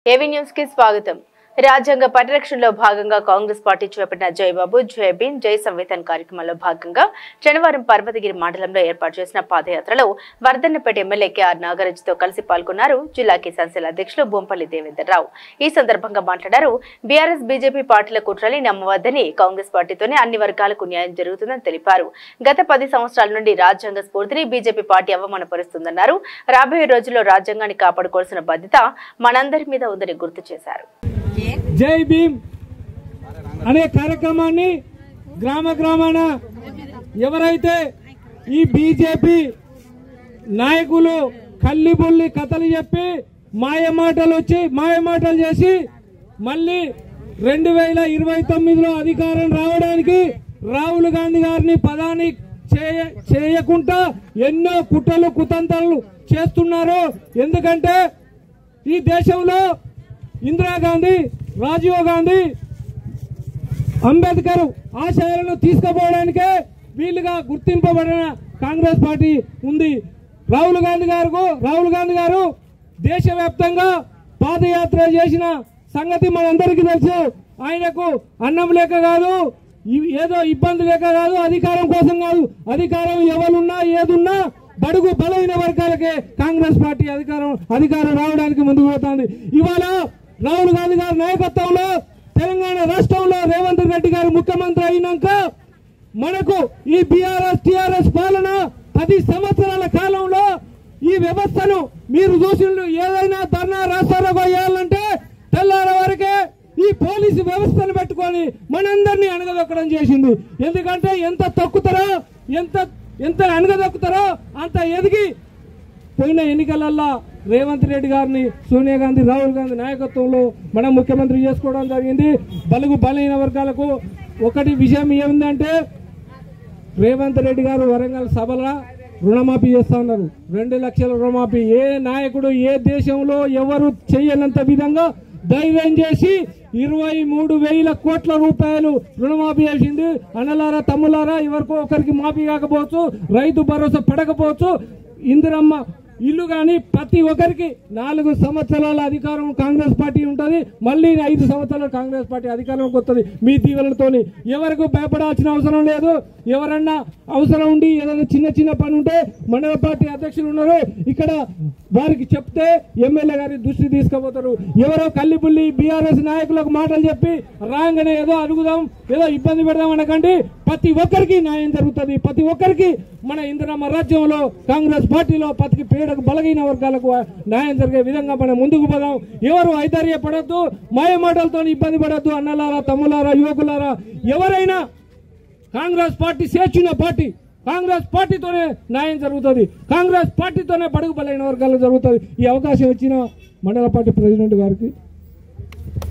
AV news కి స్వాగతం। రాజ్యాంగ పరిరక్షణలో భాగంగా కాంగ్రెస్ పార్టీ చేపట్టిన జై బాబు జై భీమ్ జై సంవిధాన్ కార్యక్రమంలో భాగంగా శనివారం పర్వతగిరి మండలంలో ఏర్పాటు చేసిన పాదయాత్రలో వర్ధన్నపేట ఎమ్మెల్యే కేఆర్ నాగరాజుతో కలిసి పాల్గొన్నారు జిల్లా కిసాన్ సెల్ అధ్యక్షులు బొంపల్లి దేవేందర్ రావు। ఈ సందర్భంగా మాట్లాడారు, బీఆర్ఎస్ బీజేపీ పార్టీల కుట్రని నమ్మవద్దని, కాంగ్రెస్ పార్టీతోనే అన్ని వర్గాలకు న్యాయం జరుగుతుందని తెలిపారు। గత 10 సంవత్సరాల నుండి రాజ్యాంగ స్ఫూర్తిని బీజేపీ పార్టీ అవమానపరుస్తుందన్నారు। రాబోయే రోజుల్లో రాజ్యాంగాన్ని కాపాడుకోవాల్సిన బాధ్యత మనందరి మీద ఉందని గుర్తు చేశారు। జై భీమ్ అనే కార్యక్రమాన్ని గ్రామాన ఎవరైతే ఈ బీజేపీ నాయకులు కల్లిబుల్లి కథలు చెప్పి మాయమాటలు చేసి మళ్ళీ 2029లో అధికారం రావడానికి రాహుల్ గాంధీ గారిని ప్రధాని చేయకుండా ఎన్నో కుట్రలు కుతంత్రాలు చేస్తున్నారు। ఎందుకంటే ఈ దేశంలో ఇందిరాగాంధీ, రాజీవ్ గాంధీ, అంబేద్కర్ ఆశయాలను తీసుకుపోవడానికే వీలుగా గుర్తింపబడిన కాంగ్రెస్ పార్టీ ఉంది। రాహుల్ గాంధీ గారు దేశవ్యాప్తంగా పాదయాత్ర చేసిన సంగతి మనందరికీ తెలుసు। ఆయనకు అన్నం లేక కాదు, ఏదో ఇబ్బంది లేక కాదు, అధికారం కోసం కాదు, అధికారం ఎవరున్నా ఏదున్నా బడుగు బలైన వర్గాలకే కాంగ్రెస్ పార్టీ అధికారం రావడానికి ముందుకు పోతుంది। ఇవాళ రాహుల్ గాంధీ గారి నాయకత్వంలో తెలంగాణ రాష్ట్రంలో రేవంత్ రెడ్డి గారు ముఖ్యమంత్రి అయినాక మనకు ఈ బీఆర్ఎస్ టీఆర్ఎస్ పాలన 10 సంవత్సరాల కాలంలో ఈ వ్యవస్థను మీరు చూసిండ్రు। ఏదైనా ధర్నా రాస్తారోగా చేయాలంటే తెల్లార వరకే ఈ పోలీసు వ్యవస్థను పెట్టుకొని మనందరినీ అణగదొక్కడం చేసింది। ఎందుకంటే ఎంత తొక్కుతారో ఎంత అణగదొక్కుతారో అంత ఎదిగి పోయిన ఎన్నికలల్లో రేవంత్ రెడ్డి గారిని సోనియా గాంధీ, రాహుల్ గాంధీ నాయకత్వంలో మనం ముఖ్యమంత్రి చేసుకోవడం జరిగింది। బలుగు బలైన వర్గాలకు ఒకటి విషయం ఏమిందంటే, రేవంత్ రెడ్డి గారు వరంగల్ సభలో రుణమాఫీ చేస్తా ఉన్నారు। 2 లక్షల రుణమాఫీ ఏ నాయకుడు ఏ దేశంలో ఎవరు చేయనంత విధంగా ధైర్యం చేసి 23,000 కోట్ల రూపాయలు రుణమాఫీ చేసింది। అన్నలారా తమ్ములారా, ఎవరికో ఒకరికి మాఫీ కాకపోవచ్చు, రైతు భరోసా పడకపోవచ్చు, ఇందిరమ్మ ఇల్లు గాని ప్రతి ఒక్కరికి 4 సంవత్సరాల అధికారం కాంగ్రెస్ పార్టీ ఉంటుంది। మళ్ళీ 5 సంవత్సరాలు కాంగ్రెస్ పార్టీ అధికారంలోకి వస్తుంది మీ దీవెనలతోని। ఎవరికి భయపడాల్సిన అవసరం లేదు। ఎవరన్నా అవసరం ఉండి ఏదైనా చిన్న పని ఉంటే మండల పార్టీ అధ్యక్షులు ఉన్నారు, ఇక్కడ వారికి చెప్తే ఎమ్మెల్యే గారి దృష్టి తీసుకుపోతారు। ఎవరో కల్లిపుల్లి బీఆర్ఎస్ నాయకులకు మాటలు చెప్పి రాగానే ఏదో అడుగుదాం, ఏదో ఇబ్బంది పెడదాం అనకండి। ప్రతి ఒక్కరికి న్యాయం జరుగుతుంది। ప్రతి ఒక్కరికి మన ఇందిరమ్మ రాజ్యంలో కాంగ్రెస్ పార్టీలో ప్రతి పేదకు బలహీన వర్గాలకు న్యాయం జరిగే విధంగా మనం ముందుకు పోదాం। ఎవరు ఐదార్యపడద్దు, మాయ మాటలతో ఇబ్బంది పడద్దు। అన్నలారా తమ్ములారా యువకులారా, ఎవరైనా కాంగ్రెస్ పార్టీ చేర్చిన పార్టీ, కాంగ్రెస్ పార్టీతోనే న్యాయం జరుగుతుంది, కాంగ్రెస్ పార్టీతోనే బడుగు బలైన వర్గాలకు జరుగుతుంది। ఈ అవకాశం ఇచ్చిన మండల పార్టీ ప్రెసిడెంట్ గారికి